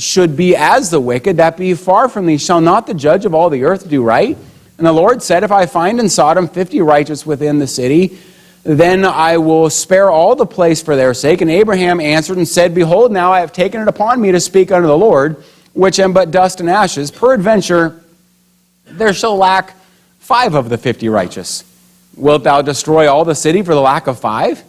should be as the wicked that be far from thee. Shall not the judge of all the earth do right? And the Lord said, if I find in Sodom 50 righteous within the city, then I will spare all the place for their sake. And Abraham answered and said, behold, now I have taken it upon me to speak unto the Lord, which am but dust and ashes. Peradventure there shall lack 5 of the 50 righteous. Wilt thou destroy all the city for the lack of 5?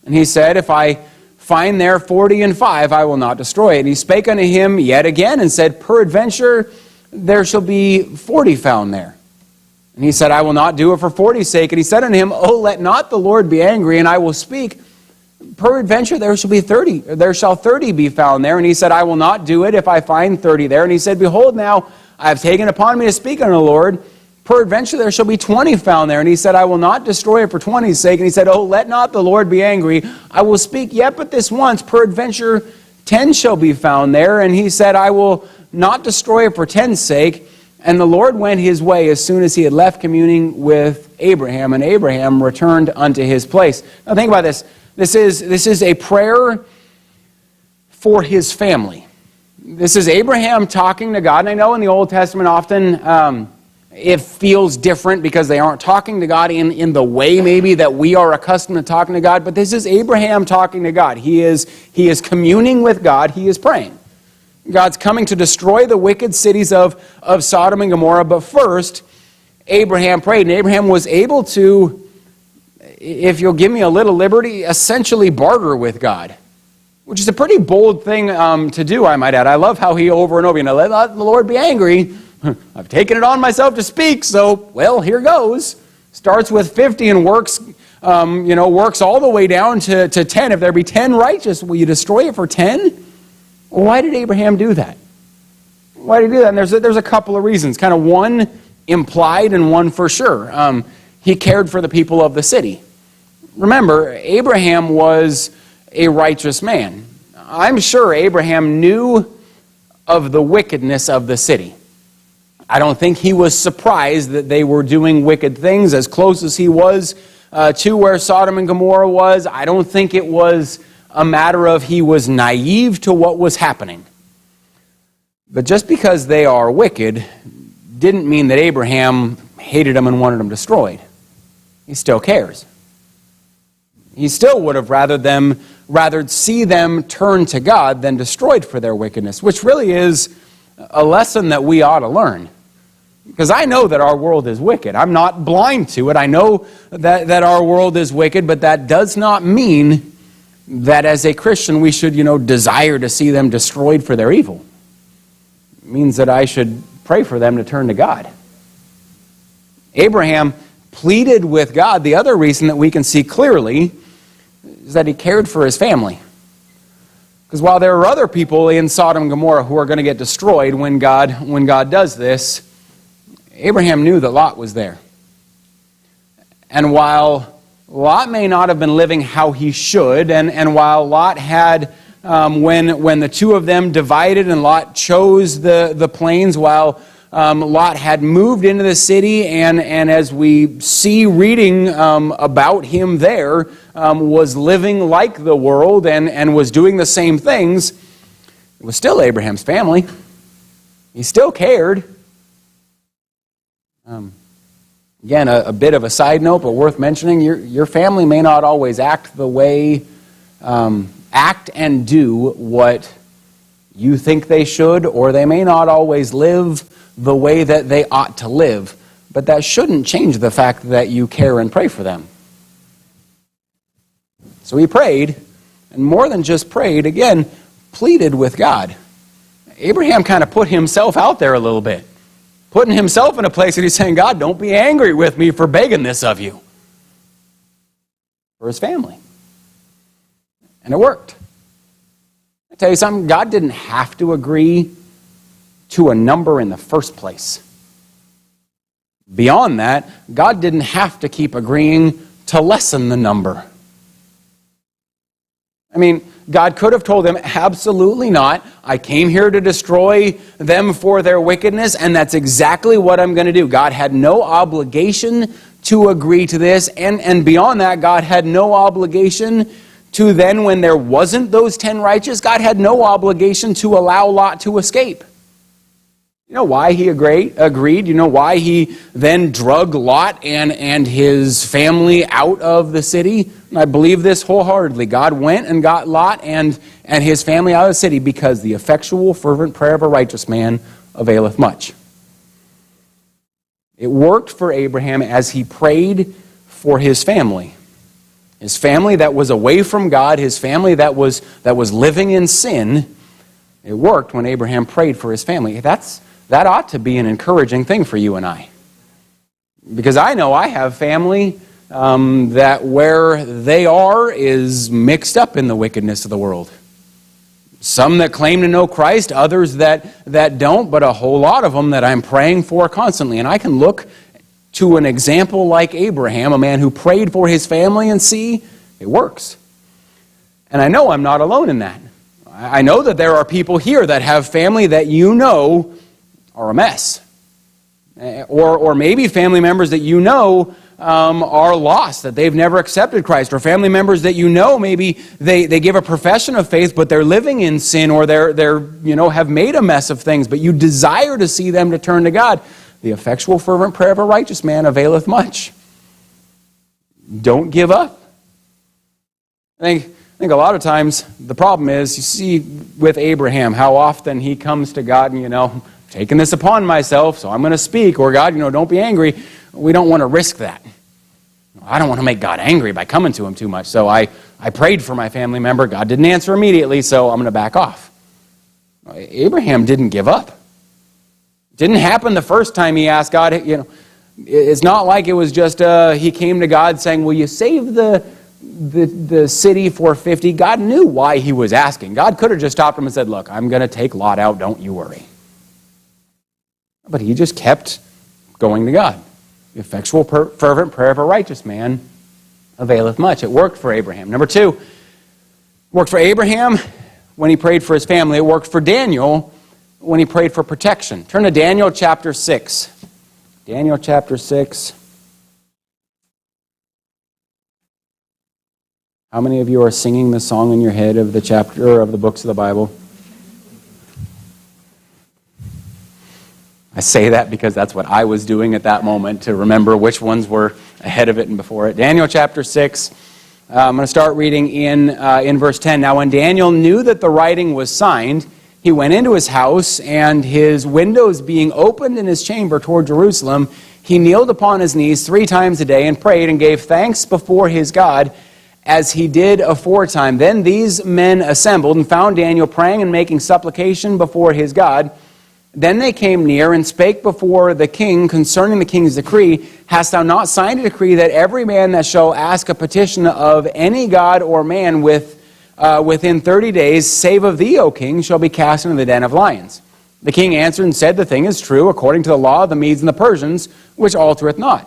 And he said, if I find there 40 and 5, I will not destroy it. And he spake unto him yet again and said, peradventure there shall be 40 found there. And he said, I will not do it for 40's sake. And he said unto him, oh, let not the Lord be angry, and I will speak. Peradventure there shall 30 be found there. And he said, I will not do it if I find 30 there. And he said, behold, now I have taken upon me to speak unto the Lord. Peradventure there shall be 20 found there. And he said, I will not destroy it for 20's sake. And he said, oh, let not the Lord be angry. I will speak yet but this once. Peradventure 10 shall be found there. And he said, I will not destroy it for 10's sake. And the Lord went his way as soon as he had left communing with Abraham, and Abraham returned unto his place. Now think about this. This is a prayer for his family. This is Abraham talking to God. And I know in the Old Testament often it feels different because they aren't talking to God in the way maybe that we are accustomed to talking to God. But this is Abraham talking to God. He is communing with God. He is praying. God's coming to destroy the wicked cities of Sodom and Gomorrah. But first, Abraham prayed. And Abraham was able to, if you'll give me a little liberty, essentially barter with God. Which is a pretty bold thing to do, I might add. I love how he over and over, let not the Lord be angry. I've taken it on myself to speak, so, well, here goes. Starts with 50 and works all the way down to 10. If there be 10 righteous, will you destroy it for 10? Why did Abraham do that? Why did he do that? And there's a couple of reasons. Kind of one implied and one for sure. He cared for the people of the city. Remember, Abraham was a righteous man. I'm sure Abraham knew of the wickedness of the city. I don't think he was surprised that they were doing wicked things as close as he was to where Sodom and Gomorrah was. I don't think it was a matter of he was naive to what was happening. But just because they are wicked didn't mean that Abraham hated them and wanted them destroyed. He still cares. He still would have rather see them turn to God than destroyed for their wickedness, which really is a lesson that we ought to learn. Because I know that our world is wicked. I'm not blind to it. I know that our world is wicked, but that does not mean that as a Christian we should, desire to see them destroyed for their evil. It means that I should pray for them to turn to God. Abraham pleaded with God. The other reason that we can see clearly is that he cared for his family. Because while there are other people in Sodom and Gomorrah who are going to get destroyed when God does this, Abraham knew that Lot was there. And while Lot may not have been living how he should, and while Lot had, when the two of them divided and Lot chose the plains, while Lot had moved into the city, and as we see reading about him there, was living like the world and was doing the same things, it was still Abraham's family. He still cared. Again, a bit of a side note, but worth mentioning, your family may not always act the way, act and do what you think they should, or they may not always live the way that they ought to live, but that shouldn't change the fact that you care and pray for them. So he prayed, and more than just prayed, again, pleaded with God. Abraham kind of put himself out there a little bit. Putting himself in a place that he's saying, God, don't be angry with me for begging this of you. For his family. And it worked. I tell you something, God didn't have to agree to a number in the first place. Beyond that, God didn't have to keep agreeing to lessen the number. I mean, God could have told them, absolutely not. I came here to destroy them for their wickedness, and that's exactly what I'm going to do. God had no obligation to agree to this, and beyond that, God had no obligation to then when there wasn't those 10 righteous, God had no obligation to allow Lot to escape. You know why he agreed? You know why he then drug Lot and his family out of the city? And I believe this wholeheartedly. God went and got Lot and his family out of the city because the effectual, fervent prayer of a righteous man availeth much. It worked for Abraham as he prayed for his family. His family that was away from God, his family that was living in sin. It worked when Abraham prayed for his family. That ought to be an encouraging thing for you and I. Because I know I have family that where they are is mixed up in the wickedness of the world. Some that claim to know Christ, others that don't, but a whole lot of them that I'm praying for constantly. And I can look to an example like Abraham, a man who prayed for his family, and see it works. And I know I'm not alone in that. I know that there are people here that have family that you know are a mess. Or maybe family members that you know are lost, that they've never accepted Christ, or family members that you know maybe they give a profession of faith, but they're living in sin, or they're have made a mess of things, but you desire to see them to turn to God. The effectual fervent prayer of a righteous man availeth much. Don't give up. I think a lot of times the problem is, you see with Abraham, how often he comes to God and, taking this upon myself, so I'm going to speak, or God, don't be angry. We don't want to risk that. I don't want to make God angry by coming to him too much. So I prayed for my family member. God didn't answer immediately, so I'm going to back off. Abraham didn't give up. It didn't happen the first time he asked God. It's not like it was just he came to God saying, will you save the city for 50? God knew why he was asking. God could have just stopped him and said, look, I'm going to take Lot out. Don't you worry. But he just kept going to God. The effectual, fervent prayer of a righteous man availeth much. It worked for Abraham. Number 2, it worked for Abraham when he prayed for his family. It worked for Daniel when he prayed for protection. Turn to Daniel chapter 6. Daniel chapter 6. How many of you are singing the song in your head of the chapter of the books of the Bible? I say that because that's what I was doing at that moment, to remember which ones were ahead of it and before it. Daniel chapter 6. I'm going to start reading in verse 10. Now when Daniel knew that the writing was signed, he went into his house, and his windows being opened in his chamber toward Jerusalem, he kneeled upon his knees 3 times a day and prayed and gave thanks before his God, as he did aforetime. Then these men assembled and found Daniel praying and making supplication before his God. Then they came near and spake before the king concerning the king's decree. Hast thou not signed a decree that every man that shall ask a petition of any god or man within 30 days, save of thee, O king, shall be cast into the den of lions? The king answered and said, the thing is true, according to the law of the Medes and the Persians, which altereth not.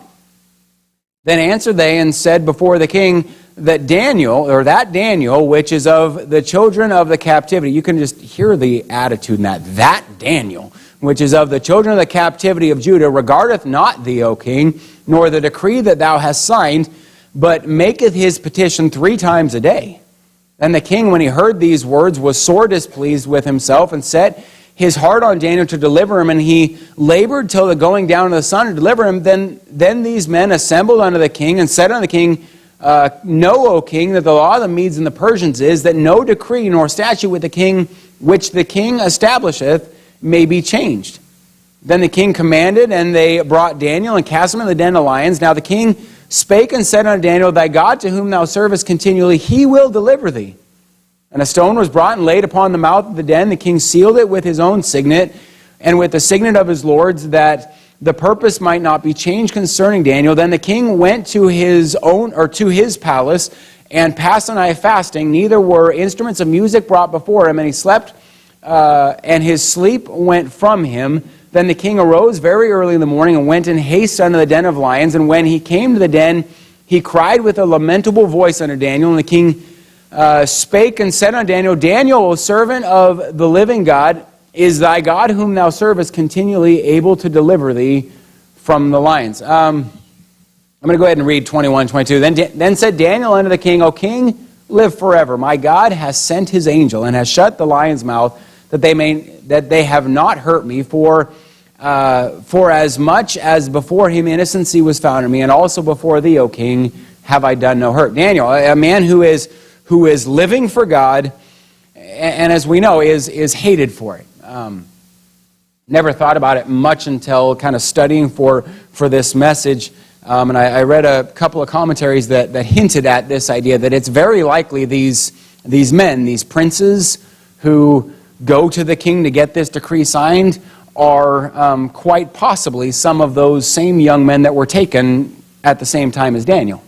Then answered they and said before the king, that Daniel, which is of the children of the captivity. You can just hear the attitude in that Daniel, which is of the children of the captivity of Judah, regardeth not thee, O king, nor the decree that thou hast signed, but maketh his petition 3 times a day. Then the king, when he heard these words, was sore displeased with himself, and set his heart on Daniel to deliver him, and he labored till the going down of the sun to deliver him. Then these men assembled unto the king, and said unto the king, Know, O king, that the law of the Medes and the Persians is that no decree nor statute with the king which the king establisheth may be changed. Then the king commanded, and they brought Daniel and cast him in the den of lions. Now the king spake and said unto Daniel, Thy God to whom thou servest continually, he will deliver thee. And a stone was brought and laid upon the mouth of the den. The king sealed it with his own signet and with the signet of his lords, that the purpose might not be changed concerning Daniel. Then the king went to his palace and passed the night fasting. Neither were instruments of music brought before him, and he slept, and his sleep went from him. Then the king arose very early in the morning and went in haste unto the den of lions. And when he came to the den, he cried with a lamentable voice unto Daniel. And the king spake and said unto Daniel, Daniel, O servant of the living God, is thy God whom thou servest continually able to deliver thee from the lions? I'm going to go ahead and read 21, 22. Then said Daniel unto the king, O king, live forever. My God has sent his angel and has shut the lion's mouth, that they have not hurt me. For as much as before him innocency was found in me, and also before thee, O king, have I done no hurt. Daniel, a man who is living for God, and as we know, is hated for it. Never thought about it much until kind of studying for this message. And I read a couple of commentaries that hinted at this idea that it's very likely these men, these princes who go to the king to get this decree signed, are quite possibly some of those same young men that were taken at the same time as Daniel.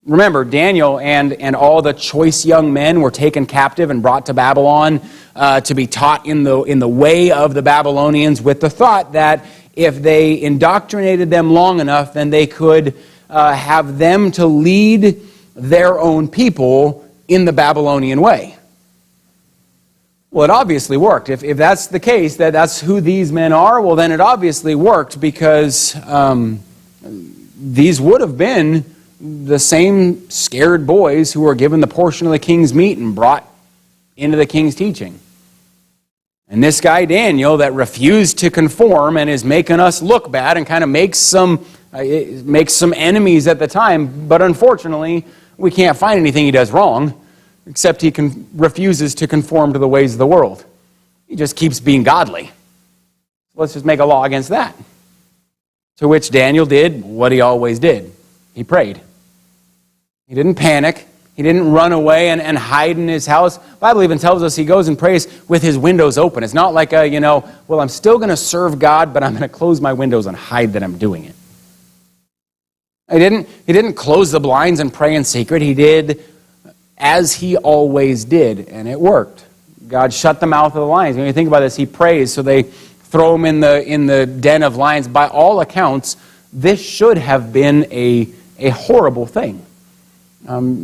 Remember, Daniel and all the choice young men were taken captive and brought to Babylon to be taught in the way of the Babylonians, with the thought that if they indoctrinated them long enough, then they could have them to lead their own people in the Babylonian way. Well, it obviously worked. If that's the case, that's who these men are, well, then it obviously worked, because these would have been the same scared boys who were given the portion of the king's meat and brought into the king's teaching. And this guy Daniel that refused to conform and is making us look bad and kind of makes some enemies at the time, but unfortunately we can't find anything he does wrong, except he refuses to conform to the ways of the world. He just keeps being godly. Let's just make a law against that. To which Daniel did what he always did. He prayed. He didn't panic. He didn't run away and hide in his house. The Bible even tells us he goes and prays with his windows open. It's not like well, I'm still going to serve God, but I'm going to close my windows and hide that I'm doing it. He didn't close the blinds and pray in secret. He did as he always did, and it worked. God shut the mouth of the lions. When you think about this, he prays, so they throw him in the den of lions. By all accounts, this should have been a horrible thing.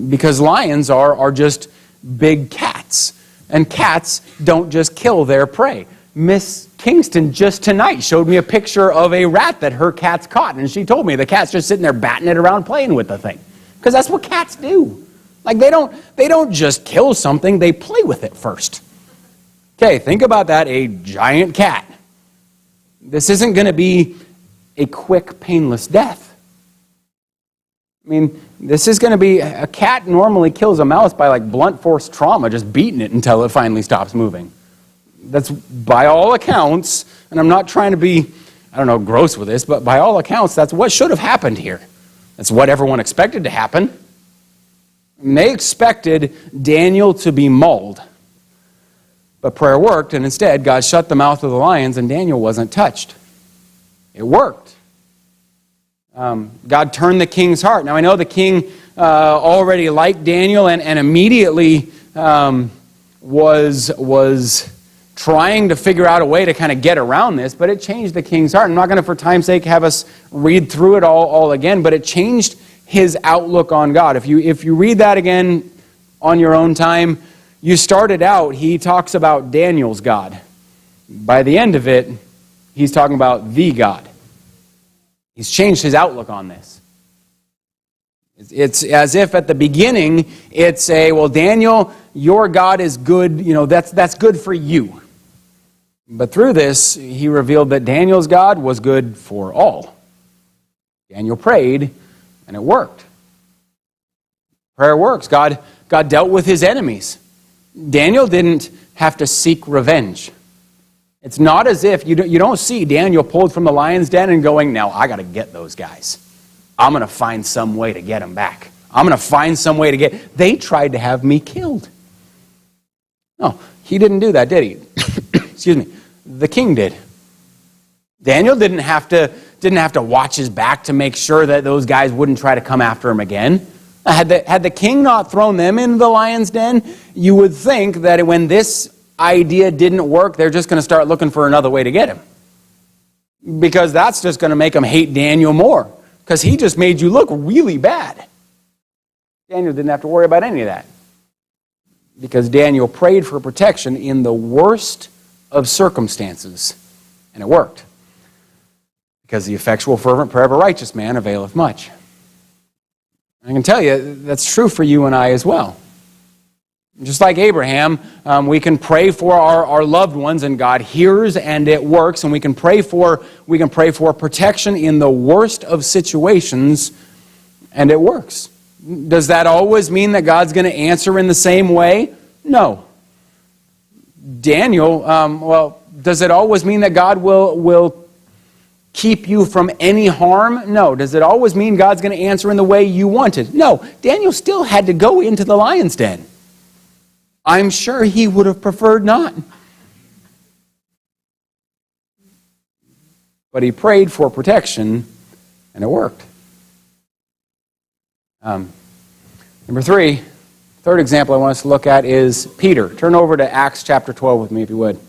Because lions are just big cats. And cats don't just kill their prey. Miss Kingston just tonight showed me a picture of a rat that her cat's caught. And she told me the cat's just sitting there batting it around playing with the thing. Because that's what cats do. Like they don't just kill something, they play with it first. Okay, think about that, a giant cat. This isn't going to be a quick, painless death. I mean, this is going to be, a cat normally kills a mouse by like blunt force trauma, just beating it until it finally stops moving. That's by all accounts, and I'm not trying to be, gross with this, but by all accounts, that's what should have happened here. That's what everyone expected to happen. And they expected Daniel to be mauled. But prayer worked, and instead God shut the mouth of the lions, and Daniel wasn't touched. It worked. God turned the king's heart. Now I know the king already liked Daniel and immediately was trying to figure out a way to kind of get around this, but it changed the king's heart. I'm not going to, for time's sake, have us read through it all again, but it changed his outlook on God. If you read that again on your own time, you started out, he talks about Daniel's God. By the end of it, he's talking about the God. He's changed his outlook on this. It's as if at the beginning, it's Daniel, your God is good, that's good for you. But through this, he revealed that Daniel's God was good for all. Daniel prayed, and it worked. Prayer works. God dealt with his enemies. Daniel didn't have to seek revenge. It's not as if you don't see Daniel pulled from the lion's den and going, now I got to get those guys. I'm going to find some way to get them back. I'm going to find some way to get... They tried to have me killed. No, he didn't do that, did he? Excuse me. The king did. Daniel didn't have to watch his back to make sure that those guys wouldn't try to come after him again. Had the king not thrown them into the lion's den, you would think that when this idea didn't work, they're just going to start looking for another way to get him. Because that's just going to make them hate Daniel more. Because he just made you look really bad. Daniel didn't have to worry about any of that. Because Daniel prayed for protection in the worst of circumstances. And it worked. Because the effectual fervent prayer of a righteous man availeth much. I can tell you that's true for you and I as well. Just like Abraham, we can pray for our loved ones, and God hears and it works. And we can pray for protection in the worst of situations, and it works. Does that always mean that God's going to answer in the same way? No. Daniel, does it always mean that God will keep you from any harm? No. Does it always mean God's going to answer in the way you wanted? No. Daniel still had to go into the lion's den. I'm sure he would have preferred not. But he prayed for protection, and it worked. Number three, third example I want us to look at is Peter. Turn over to Acts chapter 12 with me, if you would.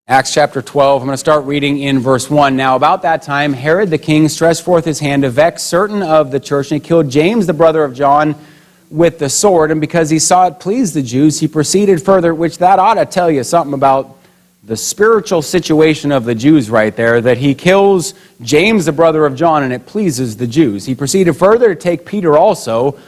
Acts chapter 12, I'm going to start reading in verse 1. Now about that time, Herod the king stretched forth his hand to vex certain of the church, and he killed James, the brother of John, with the sword. And because he saw it pleased the Jews, he proceeded further, which that ought to tell you something about the spiritual situation of the Jews right there, that he kills James, the brother of John, and it pleases the Jews. He proceeded further to take Peter also.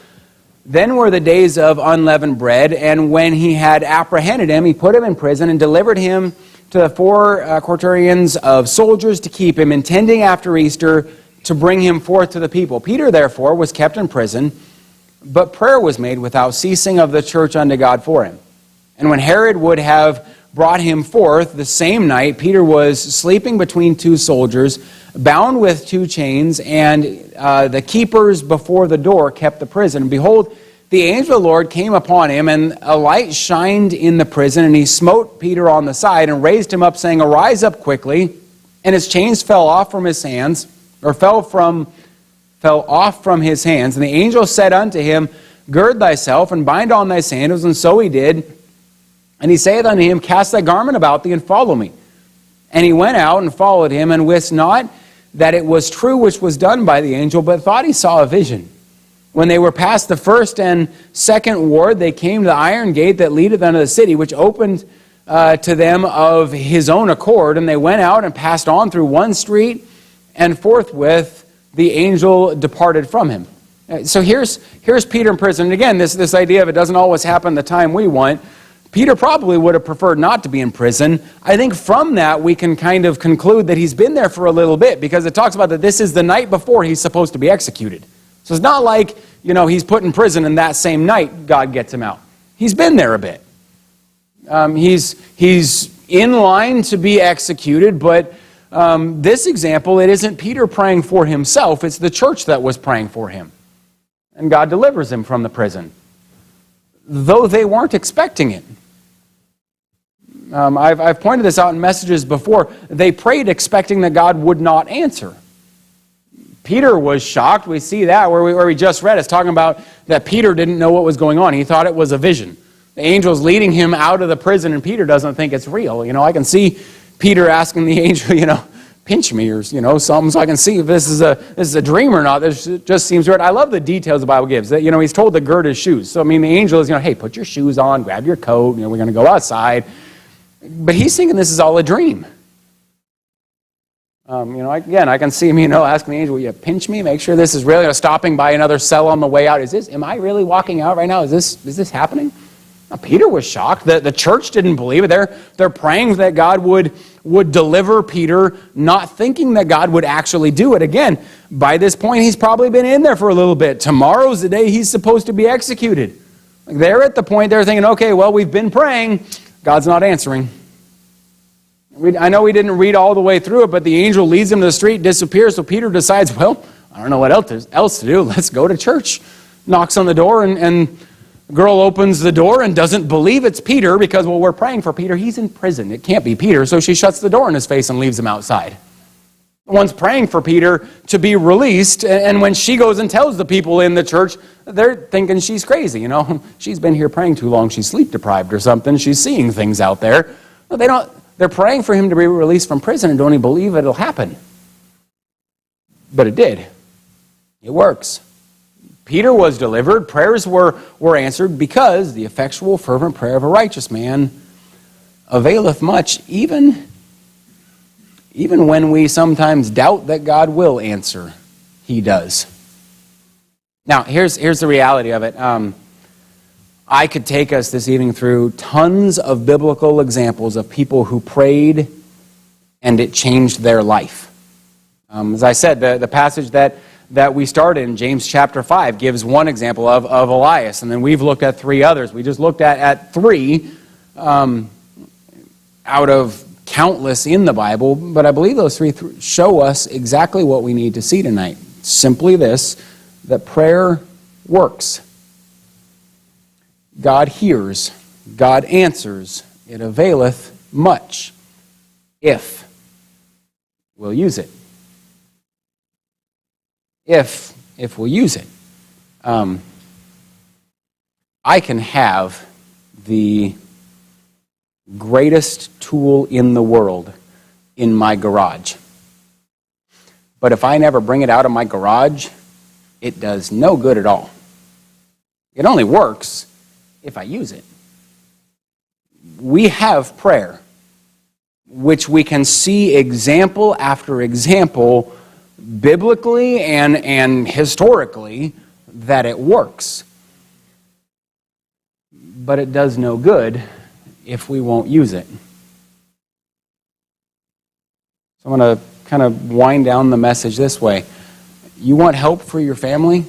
Then were the days of unleavened bread, and when he had apprehended him, he put him in prison and delivered him to the 4 quaternions of soldiers to keep him, intending after Easter to bring him forth to the people. Peter, therefore, was kept in prison, but prayer was made without ceasing of the church unto God for him. And when Herod would have brought him forth the same night, Peter was sleeping between 2 soldiers, bound with 2 chains, and the keepers before the door kept the prison. And behold, the angel of the Lord came upon him, and a light shined in the prison, and he smote Peter on the side and raised him up, saying, Arise up quickly. And his chains fell off from his hands, or fell off from his hands. And the angel said unto him, Gird thyself, and bind on thy sandals. And so he did. And he saith unto him, Cast thy garment about thee, and follow me. And he went out and followed him, and wist not that it was true which was done by the angel, but thought he saw a vision. When they were past the first and second ward, they came to the iron gate that leadeth unto the city, which opened to them of his own accord. And they went out and passed on through one street, and forthwith the angel departed from him. So here's Peter in prison. And again, this idea of it doesn't always happen the time we want. Peter probably would have preferred not to be in prison. I think from that we can kind of conclude that he's been there for a little bit, because it talks about that this is the night before he's supposed to be executed. So it's not like, he's put in prison and that same night God gets him out. He's been there a bit. He's in line to be executed, but this example, it isn't Peter praying for himself, it's the church that was praying for him. And God delivers him from the prison, though they weren't expecting it. I've pointed this out in messages before. They prayed expecting that God would not answer. Peter was shocked. We see that where we just read. It's talking about that Peter didn't know what was going on. He thought it was a vision. The angel's leading him out of the prison, and Peter doesn't think it's real. I can see Peter asking the angel, pinch me or something, so I can see if this is a dream or not. This just seems weird. I love the details the Bible gives. That he's told to gird his shoes. So the angel is hey, put your shoes on, grab your coat. We're going to go outside. But he's thinking this is all a dream. I can see him, asking the angel, will you pinch me? Make sure this is really stopping by another cell on the way out. Am I really walking out right now? Is this happening? Now, Peter was shocked. The church didn't believe it. They're praying that God would deliver Peter, not thinking that God would actually do it. Again, by this point, he's probably been in there for a little bit. Tomorrow's the day he's supposed to be executed. They're at the point they're thinking, okay, well, we've been praying. God's not answering. I know we didn't read all the way through it, but the angel leads him to the street, disappears, so Peter decides, well, I don't know what else to do. Let's go to church. Knocks on the door, and the girl opens the door and doesn't believe it's Peter because, we're praying for Peter. He's in prison. It can't be Peter, so she shuts the door in his face and leaves him outside. The one's praying for Peter to be released, and when she goes and tells the people in the church, they're thinking she's crazy. She's been here praying too long. She's sleep deprived or something. She's seeing things out there. Well, they're praying for him to be released from prison and don't even believe it'll happen. But it did. It works. Peter was delivered. Prayers were answered because the effectual, fervent prayer of a righteous man availeth much, even when we sometimes doubt that God will answer, he does. Now, here's the reality of it. I could take us this evening through tons of biblical examples of people who prayed and it changed their life. As I said, the passage that we started in, James chapter 5, gives one example of Elias, and then we've looked at three others. We just looked at three out of countless in the Bible, but I believe those three show us exactly what we need to see tonight. Simply this, that prayer works. God hears, God answers, it availeth much, if we'll use it. If we'll use it. I can have the greatest tool in the world in my garage. But if I never bring it out of my garage, it does no good at all. It only works if I use it. We have prayer, which we can see example after example, biblically and historically, that it works. But it does no good if we won't use it. So I'm going to kind of wind down the message this way. You want help for your family?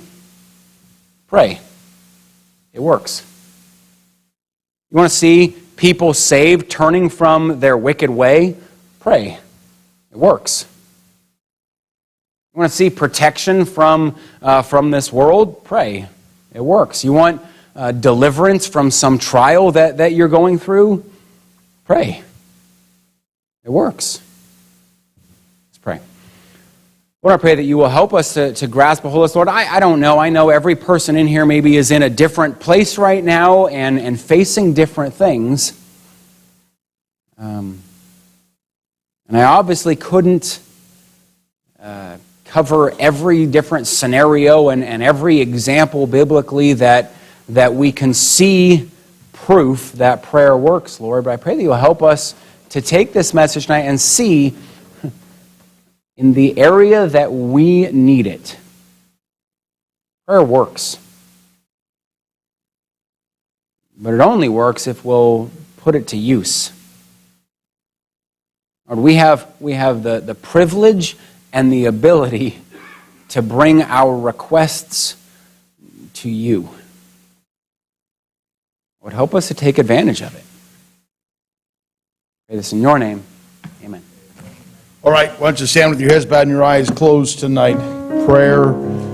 Pray. It works. You want to see people saved, turning from their wicked way? Pray. It works. You want to see protection from this world? Pray. It works. You want deliverance from some trial that you're going through? Pray. It works. Let's pray. Lord, I pray that you will help us to grasp a hold of this. Lord, I don't know. I know every person in here maybe is in a different place right now and facing different things. And I obviously couldn't cover every different scenario and every example biblically that we can see proof that prayer works, Lord. But I pray that you'll help us to take this message tonight and see in the area that we need it. Prayer works. But it only works if we'll put it to use. Lord, we have the privilege and the ability to bring our requests to you. Lord, help us to take advantage of it. I pray this in your name. Amen. All right, why don't you stand with your heads bowed and your eyes closed tonight. Prayer